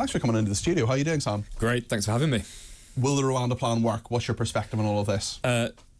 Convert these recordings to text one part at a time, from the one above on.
Thanks for coming into the studio. How are you doing, Sam? Great, thanks for having me. Will the Rwanda plan work? What's your perspective on all of this?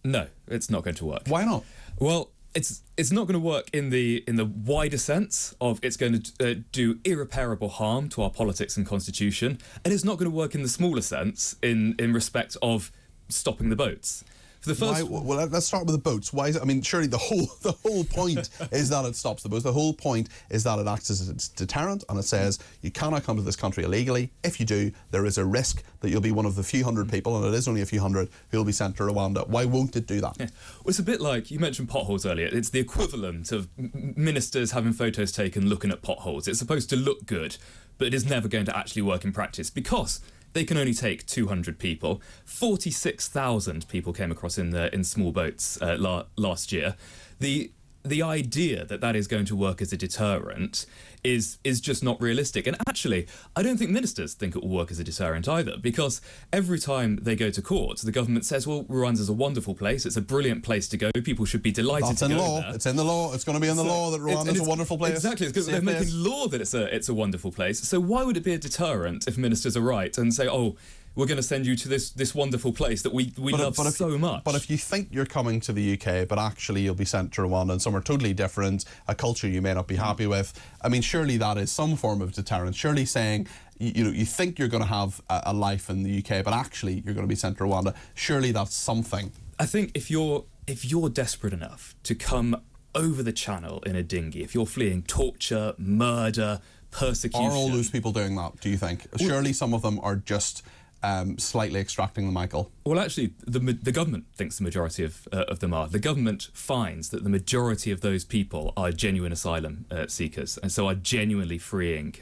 No, it's not going to work. Why not? Well, it's not going to work in the wider sense of it's going to do irreparable harm to our politics and constitution, and it's not going to work in the smaller sense in respect of stopping the boats. For the first, well, let's start with the boats. Why is it? I mean, surely the whole point is that it stops the boats. The whole point is that it acts as a deterrent, and it says you cannot come to this country illegally. If you do, there is a risk that you'll be one of the few hundred people, and it is only a few hundred, who will be sent to Rwanda. Why won't it do that? Yeah. Well, it's a bit like, you mentioned potholes earlier. It's the equivalent of ministers having photos taken looking at potholes. It's supposed to look good, but it is never going to actually work in practice because they can only take 200 people. 46,000 people came across in small boats last year. The idea that is going to work as a deterrent is just not realistic. And actually, I don't think ministers think it will work as a deterrent either, because every time they go to court, the government says, well, Rwanda's a wonderful place. It's a brilliant place to go. People should be delighted to go there. It's in the law. It's going to be in the law that Rwanda's a wonderful place. Exactly. It's because they're making law that it's a wonderful place. So why would it be a deterrent if ministers are right and say, oh, we're going to send you to this wonderful place that we love so much? But if you think you're coming to the UK, but actually you'll be sent to Rwanda and somewhere totally different, a culture you may not be happy with, I mean, surely that is some form of deterrent. Surely saying, you think you're going to have a life in the UK, but actually you're going to be sent to Rwanda, surely that's something. I think if you're desperate enough to come over the channel in a dinghy, if you're fleeing torture, murder, persecution... Are all those people doing that, do you think? Surely some of them are just slightly extracting the Michael. Well, actually, the government thinks the majority of them are. The government finds that the majority of those people are genuine asylum seekers, and so are genuinely fleeing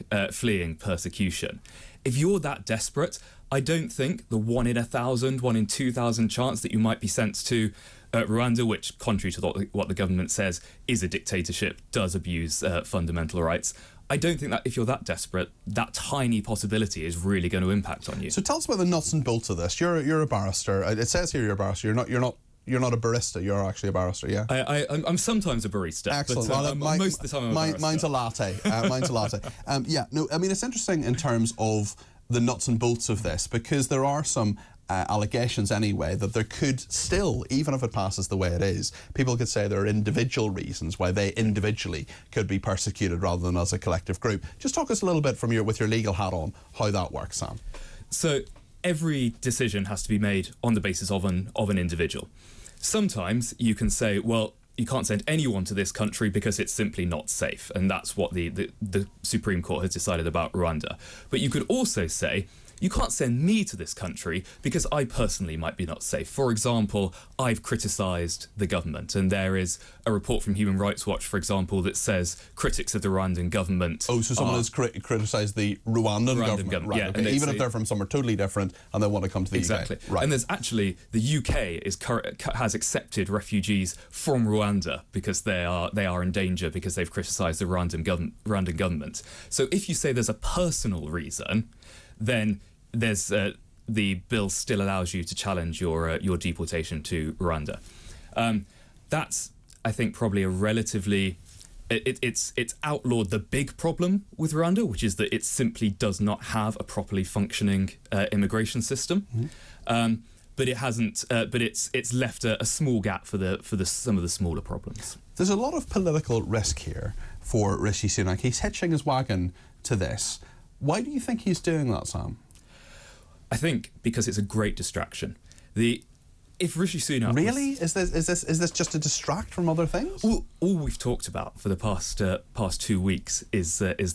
persecution. If you're that desperate, I don't think the 1 in 1,000, 1 in 2,000 chance that you might be sent to Rwanda, which, contrary to what the government says, is a dictatorship, does abuse fundamental rights. I don't think that if you're that desperate, that tiny possibility is really going to impact on you. So tell us about the nuts and bolts of this. You're a barrister. It says here you're a barrister. You're not a barista. You're actually a barrister. Yeah. I'm sometimes a barista. Excellent. But, most of the time I'm a barrister. Mine's a latte. Mine's a latte. Yeah. No. I mean, it's interesting in terms of the nuts and bolts of this, because there are some allegations anyway that there could still, even if it passes the way it is, people could say there are individual reasons why they individually could be persecuted rather than as a collective group. Just talk us a little bit from with your legal hat on how that works, Sam. So every decision has to be made on the basis of an individual. Sometimes you can say, well, you can't send anyone to this country because it's simply not safe, and that's what the Supreme Court has decided about Rwanda. But you could also say, you can't send me to this country because I personally might be not safe. For example, I've criticised the government, and there is a report from Human Rights Watch, for example, that says critics of the Rwandan government... Oh, so someone has criticised the Rwandan government. Right, yeah, okay. Even if they're from somewhere totally different and they want to come to the exactly. UK. Right. And there's actually, the UK has accepted refugees from Rwanda because they are in danger because they've criticised the Rwandan government. So if you say there's a personal reason, then there's the bill still allows you to challenge your deportation to Rwanda. That's, I think, probably a relatively... It's outlawed the big problem with Rwanda, which is that it simply does not have a properly functioning immigration system. Mm-hmm. But it hasn't. But it's left a small gap for some of the smaller problems. There's a lot of political risk here for Rishi Sunak. He's hitching his wagon to this. Why do you think he's doing that, Sam? I think because it's a great distraction. If Rishi Sunak is this just to distract from other things? All we've talked about for the past 2 weeks is this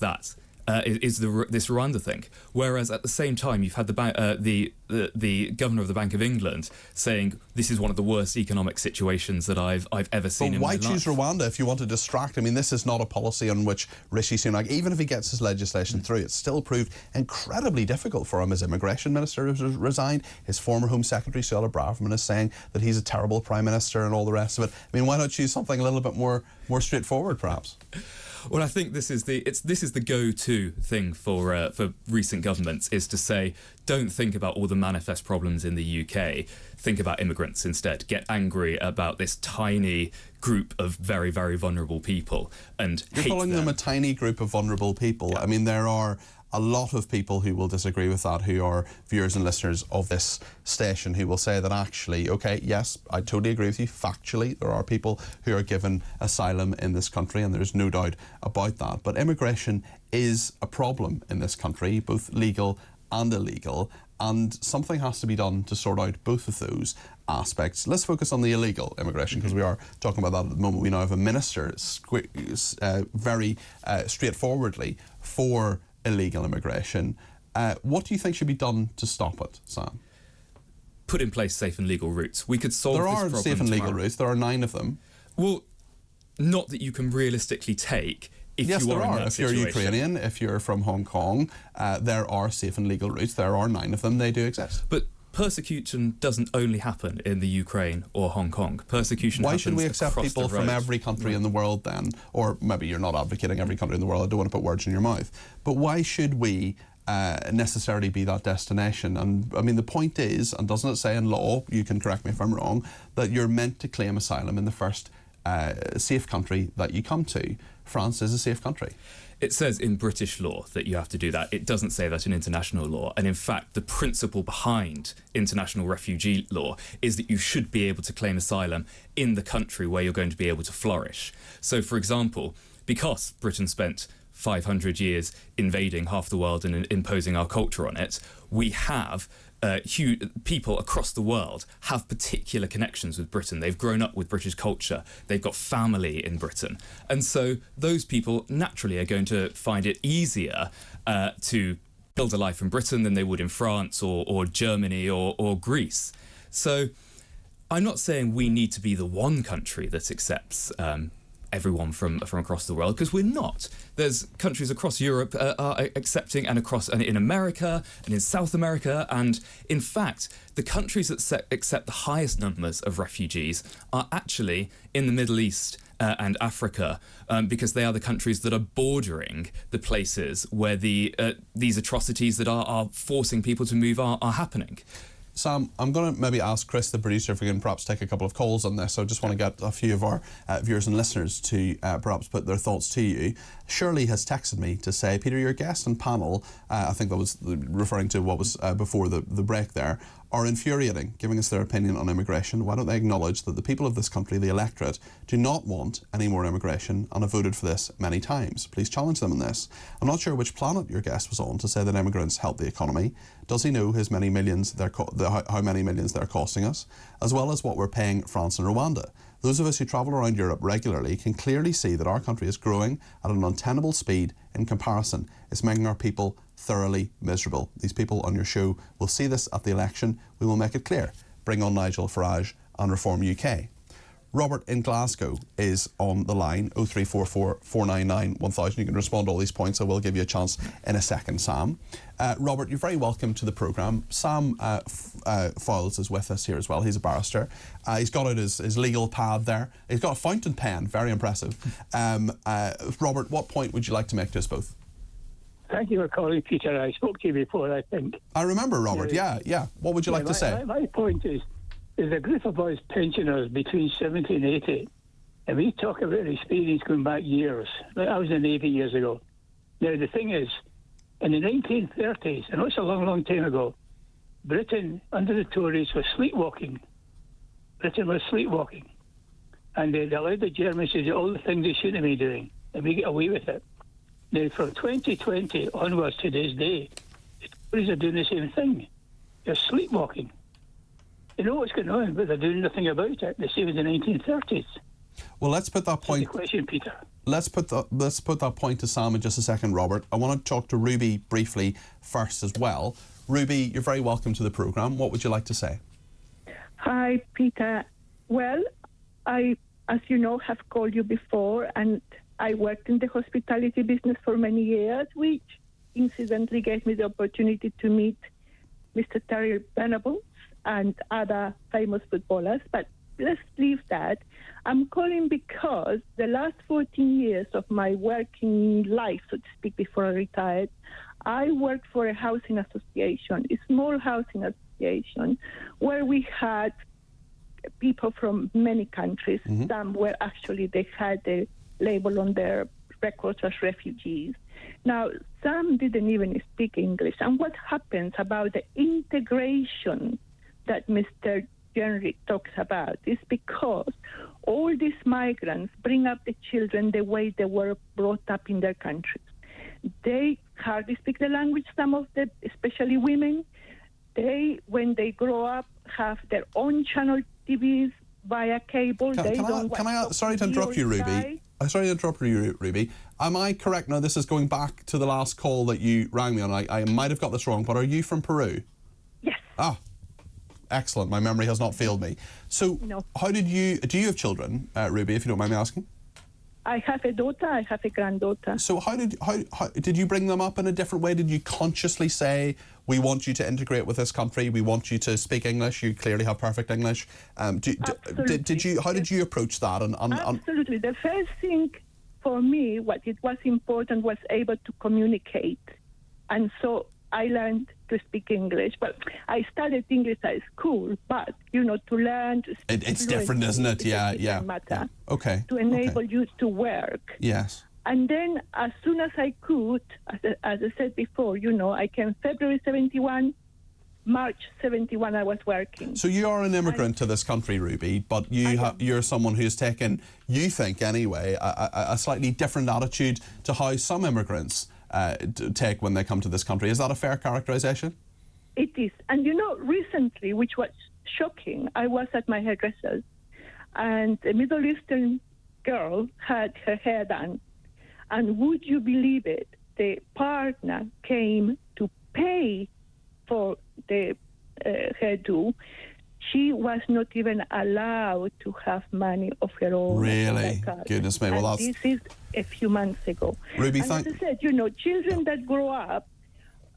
Rwanda thing. Whereas at the same time, you've had the governor of the Bank of England saying this is one of the worst economic situations that I've ever seen in my life. But why choose Rwanda if you want to distract? I mean, this is not a policy on which Rishi Sunak, even if he gets his legislation through, it's still proved incredibly difficult for him. His immigration minister has resigned. His former Home Secretary, Suella Braverman, is saying that he's a terrible prime minister and all the rest of it. I mean, why not choose something a little bit more straightforward, perhaps? Well, I think this is the go-to thing for recent governments, is to say, don't think about all the manifest problems in the UK. Think about immigrants instead. Get angry about this tiny group of very, very vulnerable people and hate them. You're calling them a tiny group of vulnerable people. Yeah. I mean, there are a lot of people who will disagree with that, who are viewers and listeners of this station, who will say that actually, okay, yes, I totally agree with you. Factually, there are people who are given asylum in this country, and there's no doubt about that. But immigration is a problem in this country, both legal and illegal, and something has to be done to sort out both of those aspects. Let's focus on the illegal immigration, because we are talking about that at the moment. We now have a minister very straightforwardly for illegal immigration. What do you think should be done to stop it, Sam? Put in place safe and legal routes. We could solve this problem. There are safe and legal routes. There are 9 of them. Well, not that you can realistically take. Yes, there are. If you're Ukrainian, if you're from Hong Kong, there are safe and legal routes. There are 9 of them. They do exist. But persecution doesn't only happen in the Ukraine or Hong Kong. Persecution happens across the road. Why should we accept people from every country in the world then? Or maybe you're not advocating every country in the world. I don't want to put words in your mouth. But why should we necessarily be that destination? And I mean, the point is, and doesn't it say in law, you can correct me if I'm wrong, that you're meant to claim asylum in the first safe country that you come to? France is a safe country. It says in British law that you have to do that. It doesn't say that in international law. And in fact, the principle behind international refugee law is that you should be able to claim asylum in the country where you're going to be able to flourish. So, for example, because Britain spent 500 years invading half the world and imposing our culture on it, we have people across the world have particular connections with Britain. They've grown up with British culture. They've got family in Britain. And so those people naturally are going to find it easier to build a life in Britain than they would in France or Germany or Greece. So I'm not saying we need to be the one country that accepts everyone from across the world, because we're not. There's countries across Europe are accepting, and in America and in South America, and in fact the countries that accept the highest numbers of refugees are actually in the Middle East and Africa, because they are the countries that are bordering the places where these atrocities that are forcing people to move are happening. Sam, I'm going to maybe ask Chris, the producer, if we can perhaps take a couple of calls on this. I just want to get a few of our viewers and listeners to perhaps put their thoughts to you. Shirley has texted me to say, Peter, your guest and panel, I think that was referring to what was before the break there, are infuriating, giving us their opinion on immigration. Why don't they acknowledge that the people of this country, the electorate, do not want any more immigration and have voted for this many times? Please challenge them on this. I'm not sure which planet your guest was on to say that immigrants help the economy. Does he know how many millions they're costing us, as well as what we're paying France and Rwanda? Those of us who travel around Europe regularly can clearly see that our country is growing at an untenable speed in comparison. It's making our people thoroughly miserable. These people on your show will see this at the election. We will make it clear. Bring on Nigel Farage and Reform UK. Robert in Glasgow is on the line, 0344 499 1000. You can respond to all these points. I will give you a chance in a second, Sam. Robert, you're very welcome to the programme. Sam Fowles is with us here as well. He's a barrister. He's got out his legal pad there. He's got a fountain pen, very impressive. Robert, what point would you like to make to us both? Thank you for calling, Peter. I spoke to you before, I think. I remember, Robert, yeah. What would you like to say? My point is, there's a group of us pensioners between 70 and 80, and we talk about experience going back years. Like I was in the Navy years ago. Now, the thing is, in the 1930s, I know it's a long, long time ago, Britain, under the Tories, was sleepwalking. Britain was sleepwalking. And they allowed the Germans to do all the things they shouldn't be doing, and we get away with it. Now, from 2020 onwards to this day, the Tories are doing the same thing. They're sleepwalking. They know what's going on, but they're doing nothing about it. The same as the 1930s. Well, let's put that point. That's the question, Peter. Let's put that point to Sam in just a second, Robert. I want to talk to Ruby briefly first as well. Ruby, you're very welcome to the programme. What would you like to say? Hi, Peter. Well, I, as you know, have called you before, and I worked in the hospitality business for many years, which incidentally gave me the opportunity to meet Mr. Terry Venables and other famous footballers, but let's leave that. I'm calling because the last 14 years of my working life, so to speak, before I retired, I worked for a housing association, a small housing association, where we had people from many countries. Mm-hmm. Some were actually, they had a label on their records as refugees. Now, some didn't even speak English. And what happens about the integration that Mr. Jenrick talks about is because all these migrants bring up the children the way they were brought up in their countries. They hardly speak the language, some of them, especially women. They, when they grow up, have their own channel TVs via cable. Sorry to interrupt you, Ruby. Sorry to interrupt you, Ruby. Am I correct? Now, this is going back to the last call that you rang me on. I might have got this wrong, but are you from Peru? Yes. Ah, excellent. My memory has not failed me. So, No. how do you have children, Ruby, if you don't mind me asking? I have a daughter, I have a granddaughter. So how did you bring them up in a different way? Did you consciously say, we want you to integrate with this country, we want you to speak English, you clearly have perfect English? How did you approach that? Absolutely. The first thing for me, what it was important was able to communicate. And so I learned to speak English. But I studied English at school, but, to learn to speak it's different, isn't it? Yeah. Matter Okay. To enable you to work. Yes. And then as soon as I could, as I said before, I came February 71, March 71 I was working. So you are an immigrant to this country, Ruby, but you're someone who's taken, you think anyway, a slightly different attitude to how some immigrants take when they come to this country. Is that a fair characterization? It is. And recently, which was shocking, I was at my hairdresser's and a Middle Eastern girl had her hair done. And would you believe it? The partner came to pay for the hairdo. She was not even allowed to have money of her own. Really? Goodness me. Well, this is a few months ago. Ruby, and as I said, children that grow up,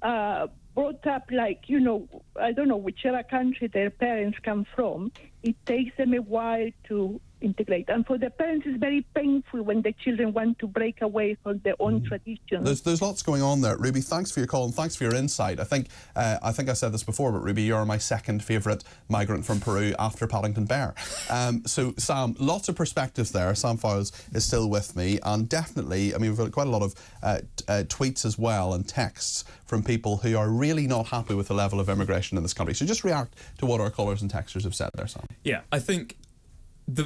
brought up like, I don't know, whichever country their parents come from, it takes them a while to integrate. And for the parents, it's very painful when the children want to break away from their own traditions. There's lots going on there. Ruby, thanks for your call and thanks for your insight. I think I said this before, but Ruby, you're my second favourite migrant from Peru after Paddington Bear. So, Sam, lots of perspectives there. Sam Fowles is still with me, and definitely, we've got quite a lot of tweets as well and texts from people who are really not happy with the level of immigration in this country. So just react to what our callers and texters have said there, Sam. Yeah, I think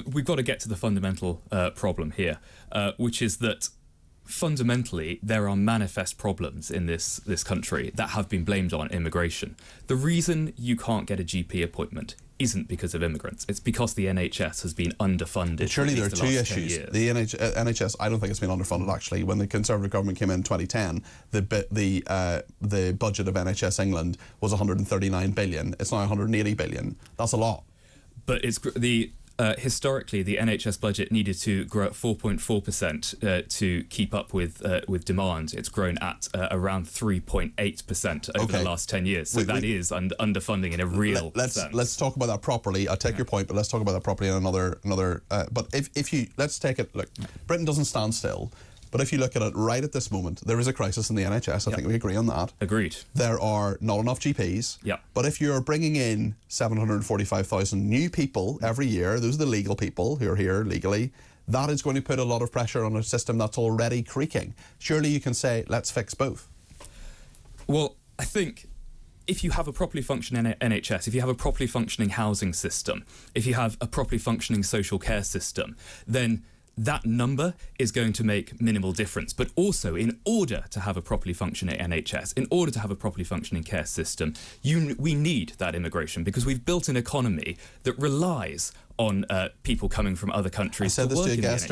we've got to get to the fundamental problem here, which is that fundamentally there are manifest problems in this country that have been blamed on immigration. The reason you can't get a GP appointment isn't because of immigrants. It's because the NHS has been underfunded. Surely there are two issues. The NHS, I don't think it's been underfunded actually. When the Conservative government came in 2010, the budget of NHS England was 139 billion. It's now 180 billion. That's a lot. But it's historically, the NHS budget needed to grow at 4.4% to keep up with demand. It's grown at around 3.8% over the last 10 years. So that is underfunding in a real sense. Let's talk about that properly. I take your point, but let's talk about that properly in another. But let's take it. Look, Britain doesn't stand still. But if you look at it right at this moment, there is a crisis in the NHS. I think we agree on that. Agreed. There are not enough GPs. Yeah. But if you're bringing in 745,000 new people every year, those are the legal people who are here legally, that is going to put a lot of pressure on a system that's already creaking. Surely you can say, let's fix both. Well, I think if you have a properly functioning NHS, if you have a properly functioning housing system, if you have a properly functioning social care system, then that number is going to make minimal difference. But also, in order to have a properly functioning NHS, in order to have a properly functioning care system, we need that immigration, because we've built an economy that relies on people coming from other countries. I said this to a guest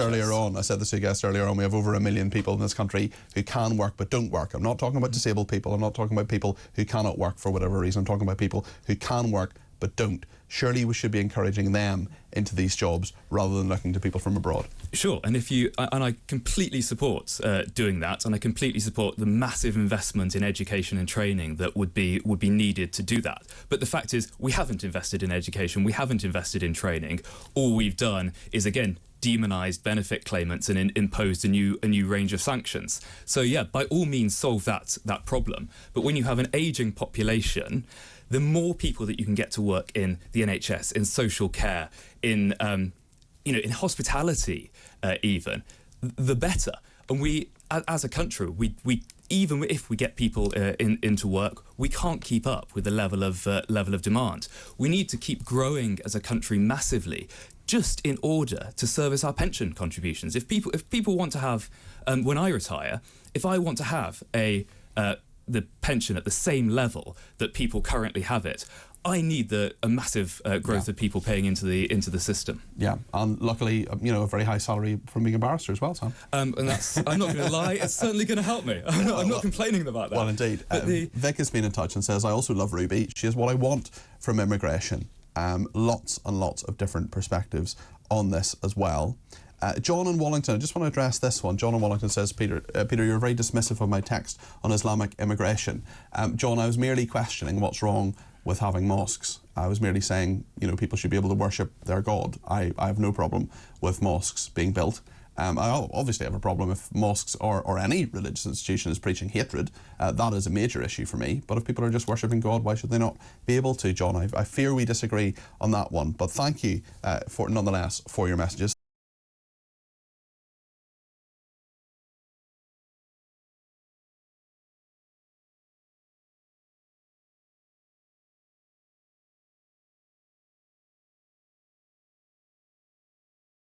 earlier on. We have over 1 million people in this country who can work but don't work. I'm not talking about disabled people. I'm not talking about people who cannot work for whatever reason. I'm talking about people who can work but don't. Surely we should be encouraging them into these jobs rather than looking to people from abroad. Sure, and I completely support doing that, and I completely support the massive investment in education and training that would be needed to do that. But the fact is, we haven't invested in education, we haven't invested in training. All we've done is, again, demonised benefit claimants and imposed a new range of sanctions. So yeah, by all means solve that problem. But when you have an ageing population, the more people that you can get to work in the NHS, in social care, in hospitality, even, the better. And as a country, we even if we get people into work, we can't keep up with the level of demand. We need to keep growing as a country massively, just in order to service our pension contributions. If people want to have, when I retire, if I want to have the pension at the same level that people currently have it, I need a massive growth of people paying into the system. Yeah, and luckily, a very high salary from being a barrister as well, Sam. And that's, I'm not going to lie, it's certainly going to help me. I'm not complaining about that. Well, indeed. Vic has been in touch and says, I also love Ruby. She is what I want from immigration. Lots and lots of different perspectives on this as well. John in Wallington, I just want to address this one. John in Wallington says, Peter, you're very dismissive of my text on Islamic immigration. John, I was merely questioning what's wrong with having mosques. I was merely saying, people should be able to worship their God. I have no problem with mosques being built. I obviously have a problem if mosques or any religious institution is preaching hatred. That is a major issue for me. But if people are just worshipping God, why should they not be able to, John? I fear we disagree on that one. But thank you nonetheless for your messages.